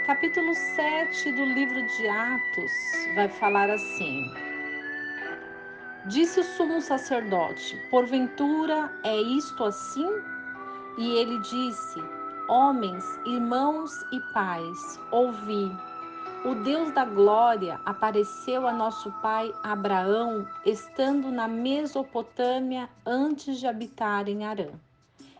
Capítulo 7 do livro de Atos vai falar assim: Disse o sumo sacerdote: porventura é isto assim? E ele disse: homens, irmãos e pais, ouvi. O Deus da glória apareceu a nosso pai Abraão, estando na Mesopotâmia antes de habitar em Harã.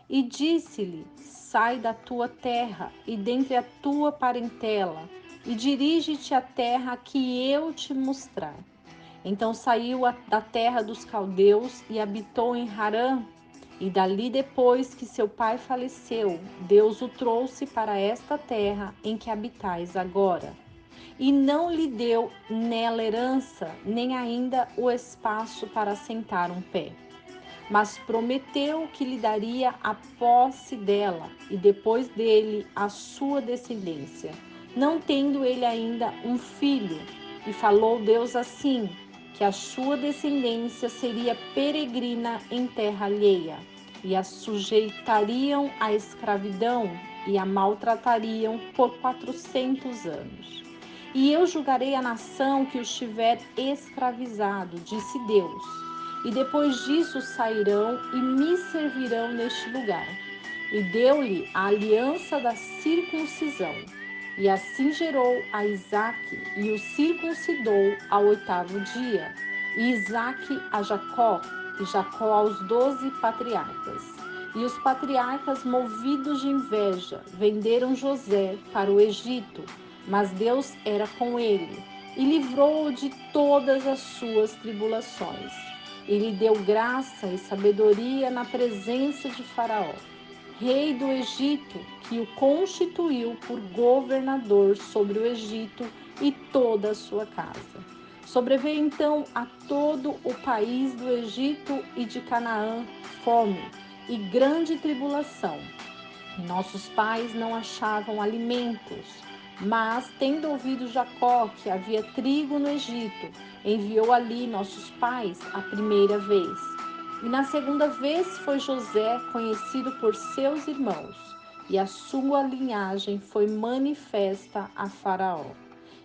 E disse-lhe: sai da tua terra e dentre a tua parentela, e dirige-te à terra que eu te mostrar. Então saiu da terra dos caldeus e habitou em Harã. E dali, depois que seu pai faleceu, Deus o trouxe para esta terra em que habitais agora. E não lhe deu nela herança, nem ainda o espaço para assentar um pé. Mas prometeu que lhe daria a posse dela, e depois dele a sua descendência, não tendo ele ainda um filho. E falou Deus assim, que a sua descendência seria peregrina em terra alheia, e a sujeitariam à escravidão, e a maltratariam por 400 anos. E eu julgarei a nação que os tiver escravizado, disse Deus. E depois disso sairão e me servirão neste lugar. E deu-lhe a aliança da circuncisão. E assim gerou a Isaque, e o circuncidou ao 8º dia. E Isaque a Jacó, e Jacó aos 12 patriarcas. E os patriarcas, movidos de inveja, venderam José para o Egito, mas Deus era com ele, e livrou-o de todas as suas tribulações. E lhe deu graça e sabedoria na presença de Faraó, rei do Egito, que o constituiu por governador sobre o Egito e toda a sua casa. Sobreveio então a todo o país do Egito e de Canaã fome e grande tribulação. Nossos pais não achavam alimentos, mas, tendo ouvido Jacó que havia trigo no Egito, enviou ali nossos pais a primeira vez. E na segunda vez foi José conhecido por seus irmãos, e a sua linhagem foi manifesta a Faraó.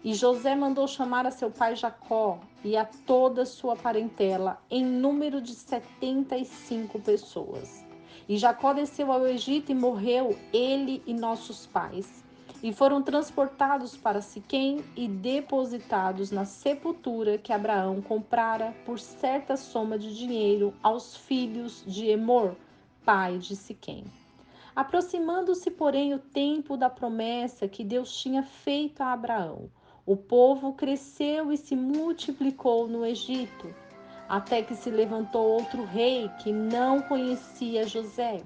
E José mandou chamar a seu pai Jacó e a toda a sua parentela, em número de 75 pessoas. E Jacó desceu ao Egito e morreu, ele e nossos pais. E foram transportados para Siquém e depositados na sepultura que Abraão comprara por certa soma de dinheiro aos filhos de Emor, pai de Siquém. Aproximando-se, porém, o tempo da promessa que Deus tinha feito a Abraão, o povo cresceu e se multiplicou no Egito, até que se levantou outro rei que não conhecia José.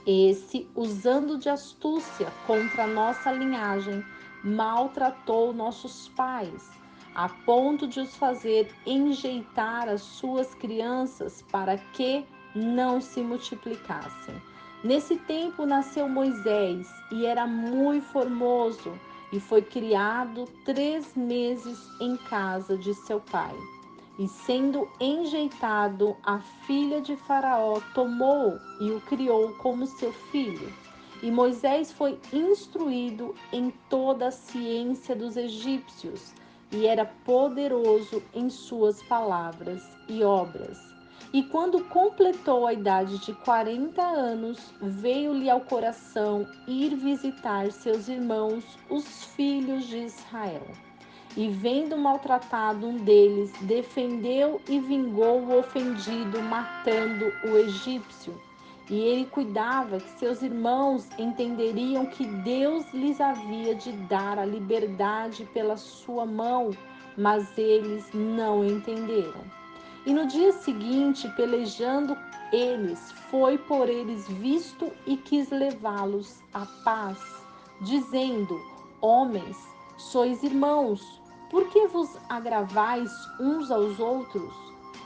Esse, usando de astúcia contra a nossa linhagem, maltratou nossos pais, a ponto de os fazer enjeitar as suas crianças para que não se multiplicassem. Nesse tempo nasceu Moisés, e era muito formoso, e foi criado 3 meses em casa de seu pai. E sendo enjeitado, a filha de Faraó tomou e o criou como seu filho. E Moisés foi instruído em toda a ciência dos egípcios, e era poderoso em suas palavras e obras. E quando completou a idade de 40 anos, veio-lhe ao coração ir visitar seus irmãos, os filhos de Israel. E vendo maltratado um deles, defendeu e vingou o ofendido, matando o egípcio. E ele cuidava que seus irmãos entenderiam que Deus lhes havia de dar a liberdade pela sua mão, mas eles não entenderam. E no dia seguinte, pelejando eles, foi por eles visto e quis levá-los à paz, dizendo: Homens, sois irmãos, por que vos agravais uns aos outros?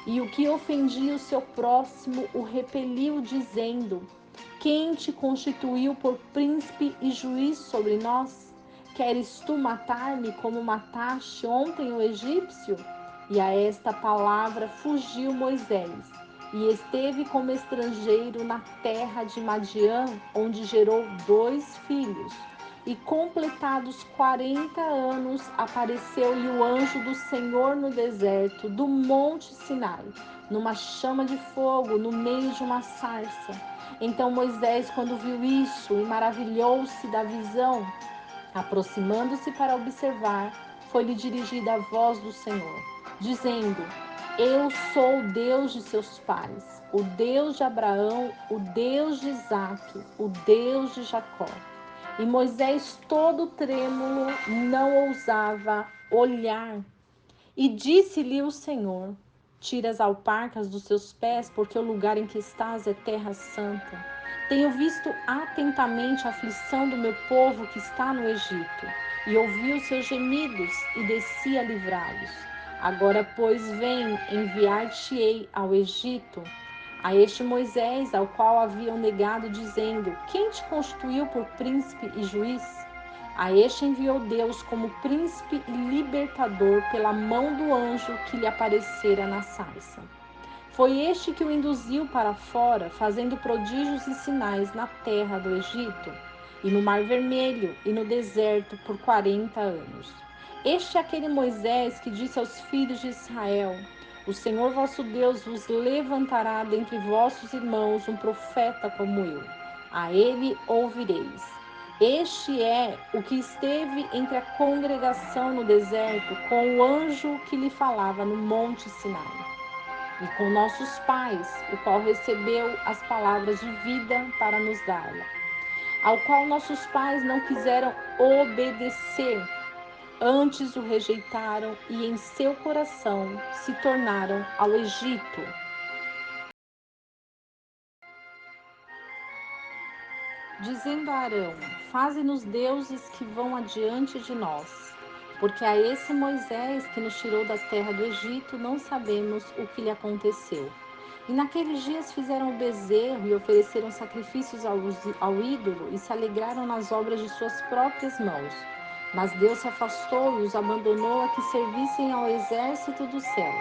E o que ofendia o seu próximo o repeliu, dizendo: Quem te constituiu por príncipe e juiz sobre nós? Queres tu matar-me como mataste ontem o egípcio? E a esta palavra fugiu Moisés, e esteve como estrangeiro na terra de Madiã, onde gerou 2 filhos. E completados 40 anos, apareceu-lhe o anjo do Senhor no deserto do monte Sinai, numa chama de fogo, no meio de uma sarça. Então Moisés, quando viu isso, e maravilhou-se da visão, aproximando-se para observar, foi-lhe dirigida a voz do Senhor, dizendo: Eu sou o Deus de seus pais, o Deus de Abraão, o Deus de Isaque, o Deus de Jacó. E Moisés, todo trêmulo, não ousava olhar. E disse-lhe o Senhor: Tira as alparcas dos seus pés, porque o lugar em que estás é terra santa. Tenho visto atentamente a aflição do meu povo que está no Egito, e ouvi os seus gemidos, e desci a livrá-los. Agora, pois, vem, enviar-te-ei ao Egito, a este Moisés, ao qual haviam negado, dizendo: Quem te constituiu por príncipe e juiz? A este enviou Deus como príncipe e libertador pela mão do anjo que lhe aparecera na sarça. Foi este que o induziu para fora, fazendo prodígios e sinais na terra do Egito, e no Mar Vermelho, e no deserto por 40 anos. Este é aquele Moisés que disse aos filhos de Israel: O Senhor vosso Deus vos levantará dentre vossos irmãos um profeta como eu. A ele ouvireis. Este é o que esteve entre a congregação no deserto, com o anjo que lhe falava no monte Sinai, e com nossos pais, o qual recebeu as palavras de vida para nos dar-la, ao qual nossos pais não quiseram obedecer, antes o rejeitaram e em seu coração se tornaram ao Egito. Dizendo a Arão: Faze-nos deuses que vão adiante de nós, porque a esse Moisés que nos tirou da terra do Egito não sabemos o que lhe aconteceu. E naqueles dias fizeram o bezerro e ofereceram sacrifícios ao ídolo e se alegraram nas obras de suas próprias mãos. Mas Deus se afastou e os abandonou a que servissem ao exército do céu.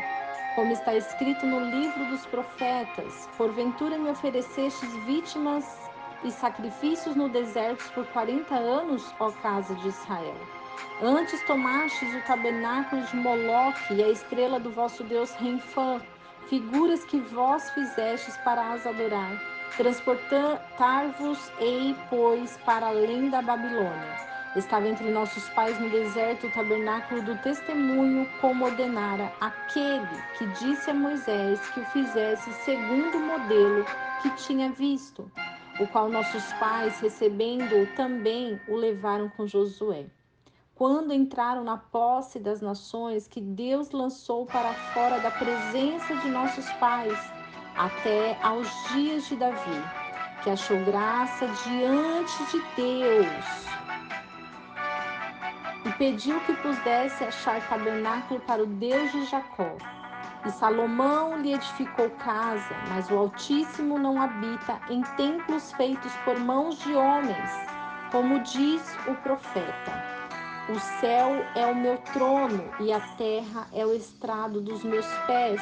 Como está escrito no livro dos profetas: Porventura me oferecestes vítimas e sacrifícios no deserto por 40 anos, ó casa de Israel. Antes tomastes o tabernáculo de Moloque e a estrela do vosso Deus Renfã, figuras que vós fizestes para as adorar. Transportar-vos-ei, pois, para além da Babilônia. Estava entre nossos pais no deserto o tabernáculo do testemunho, como ordenara aquele que disse a Moisés que o fizesse segundo o modelo que tinha visto, o qual nossos pais, recebendo-o também, o levaram com Josué. Quando entraram na posse das nações que Deus lançou para fora da presença de nossos pais, até aos dias de Davi, que achou graça diante de Deus, e pediu que pudesse achar tabernáculo para o Deus de Jacó. E Salomão lhe edificou casa, mas o Altíssimo não habita em templos feitos por mãos de homens, como diz o profeta. O céu é o meu trono e a terra é o estrado dos meus pés.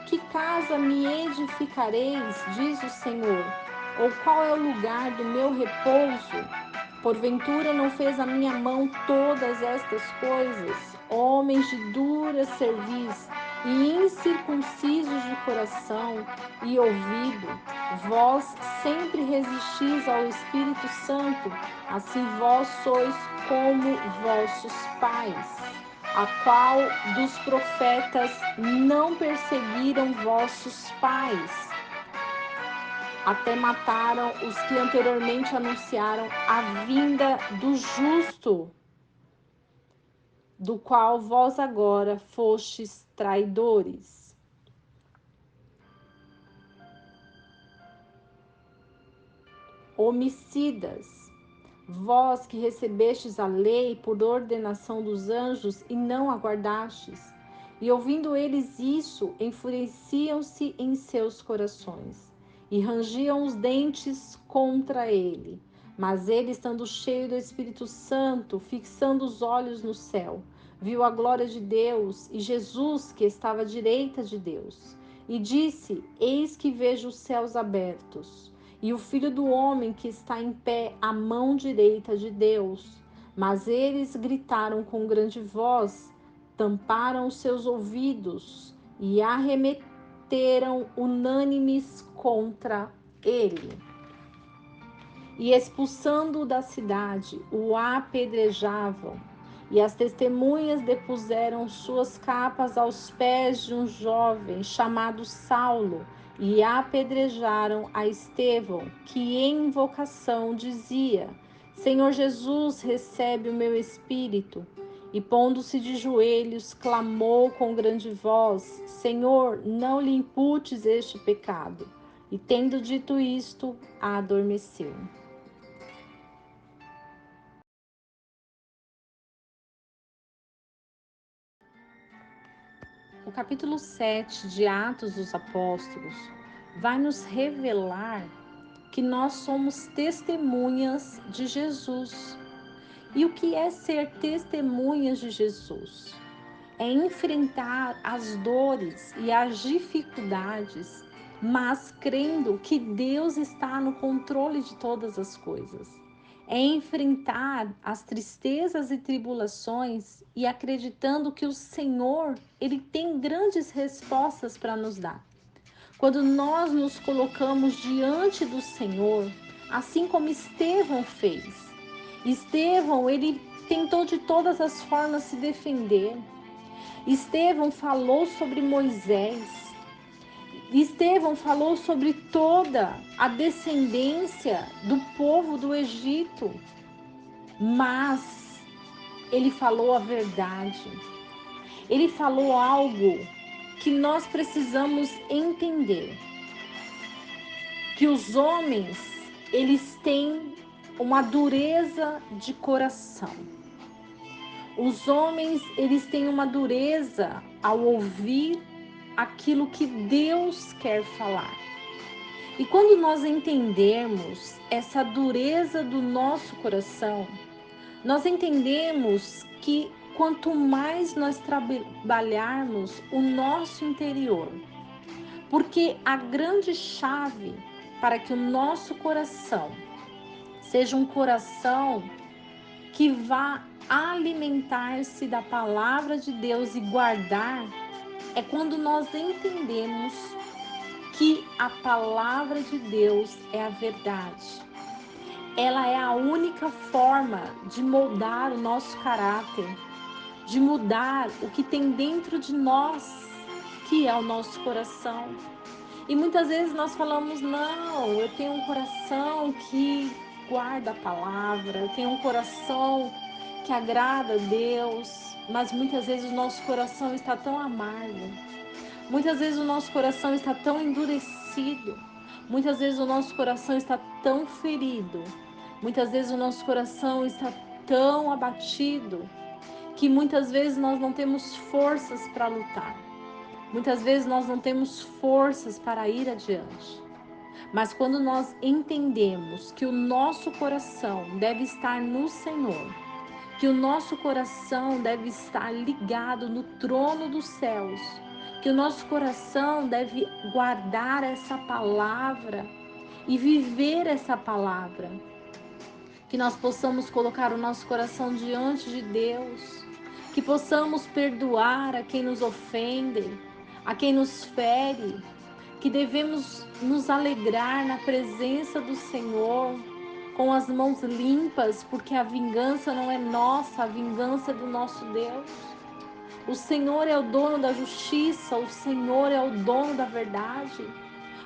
Que casa me edificareis, diz o Senhor? Ou qual é o lugar do meu repouso? Porventura não fez a minha mão todas estas coisas? Homens de dura cerviz e incircuncisos de coração e ouvido, vós sempre resistis ao Espírito Santo, assim vós sois como vossos pais, a qual dos profetas não perseguiram vossos pais, até mataram os que anteriormente anunciaram a vinda do justo, do qual vós agora fostes traidores. Homicidas, vós que recebestes a lei por ordenação dos anjos e não aguardastes, e ouvindo eles isso, enfureciam-se em seus corações, e rangiam os dentes contra ele. Mas ele, estando cheio do Espírito Santo, fixando os olhos no céu, viu a glória de Deus e Jesus que estava à direita de Deus, e disse: Eis que vejo os céus abertos, e o Filho do Homem que está em pé à mão direita de Deus. Mas eles gritaram com grande voz, tamparam os seus ouvidos e arremeteram unânimes contra ele. E expulsando-o da cidade, o apedrejavam. E as testemunhas depuseram suas capas aos pés de um jovem chamado Saulo, e apedrejaram a Estevão, que em invocação dizia: Senhor Jesus, recebe o meu espírito. E pondo-se de joelhos, clamou com grande voz: Senhor, não lhe imputes este pecado. E tendo dito isto, adormeceu. O capítulo 7 de Atos dos Apóstolos vai nos revelar que nós somos testemunhas de Jesus. E o que é ser testemunhas de Jesus? É enfrentar as dores e as dificuldades, mas crendo que Deus está no controle de todas as coisas. É enfrentar as tristezas e tribulações e acreditando que o Senhor, Ele tem grandes respostas para nos dar. Quando nós nos colocamos diante do Senhor, assim como Estevão fez. Estevão, ele tentou de todas as formas se defender. Estevão falou sobre Moisés. Estevão falou sobre toda a descendência do povo do Egito, mas ele falou a verdade. Ele falou algo que nós precisamos entender, que os homens, eles têm uma dureza de coração. Os homens, eles têm uma dureza ao ouvir aquilo que Deus quer falar. E quando nós entendermos essa dureza do nosso coração, nós entendemos que quanto mais nós trabalharmos o nosso interior, porque a grande chave para que o nosso coração seja um coração que vá alimentar-se da palavra de Deus e guardar, é quando nós entendemos que a palavra de Deus é a verdade. Ela é a única forma de moldar o nosso caráter, de mudar o que tem dentro de nós, que é o nosso coração. E muitas vezes nós falamos, não, eu tenho um coração que guarda a palavra, eu tenho um coração que agrada a Deus, mas muitas vezes o nosso coração está tão amargo, muitas vezes o nosso coração está tão endurecido, muitas vezes o nosso coração está tão ferido, muitas vezes o nosso coração está tão abatido, que muitas vezes nós não temos forças para lutar. Muitas vezes nós não temos forças para ir adiante. Mas quando nós entendemos que o nosso coração deve estar no Senhor, que o nosso coração deve estar ligado no trono dos céus, que o nosso coração deve guardar essa palavra e viver essa palavra, que nós possamos colocar o nosso coração diante de Deus, que possamos perdoar a quem nos ofende, a quem nos fere, que devemos nos alegrar na presença do Senhor, com as mãos limpas, porque a vingança não é nossa, a vingança é do nosso Deus. O Senhor é o dono da justiça, o Senhor é o dono da verdade.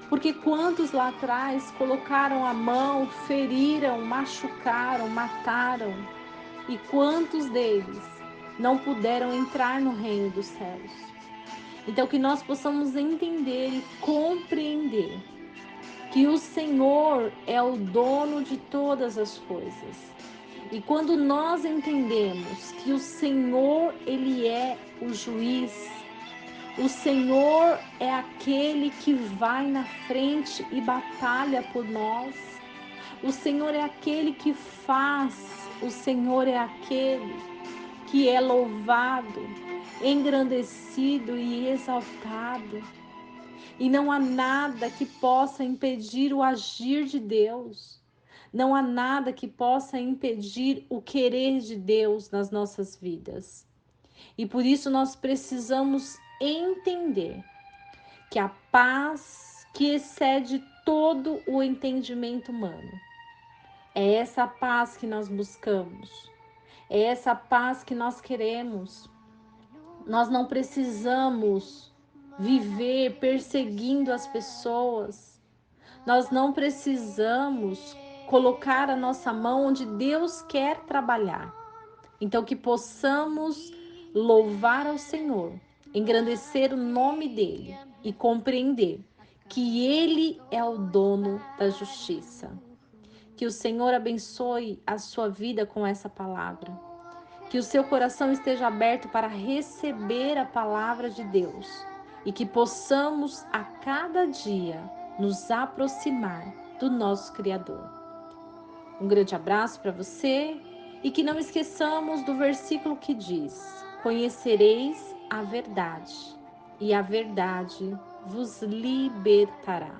Porque quantos lá atrás colocaram a mão, feriram, machucaram, mataram, e quantos deles não puderam entrar no reino dos céus? Então que nós possamos entender e compreender que o Senhor é o dono de todas as coisas. E quando nós entendemos que o Senhor, Ele é o juiz, o Senhor é aquele que vai na frente e batalha por nós, o Senhor é aquele que faz, o Senhor é aquele que é louvado, engrandecido e exaltado. E não há nada que possa impedir o agir de Deus. Não há nada que possa impedir o querer de Deus nas nossas vidas. E por isso nós precisamos entender que a paz que excede todo o entendimento humano, é essa paz que nós buscamos, é essa paz que nós queremos. Nós não precisamos viver perseguindo as pessoas. Nós não precisamos colocar a nossa mão onde Deus quer trabalhar. Então que possamos louvar ao Senhor, engrandecer o nome dele e compreender que ele é o dono da justiça. Que o Senhor abençoe a sua vida com essa palavra. Que o seu coração esteja aberto para receber a palavra de Deus e que possamos a cada dia nos aproximar do nosso Criador. Um grande abraço para você e que não esqueçamos do versículo que diz: conhecereis a verdade e a verdade vos libertará.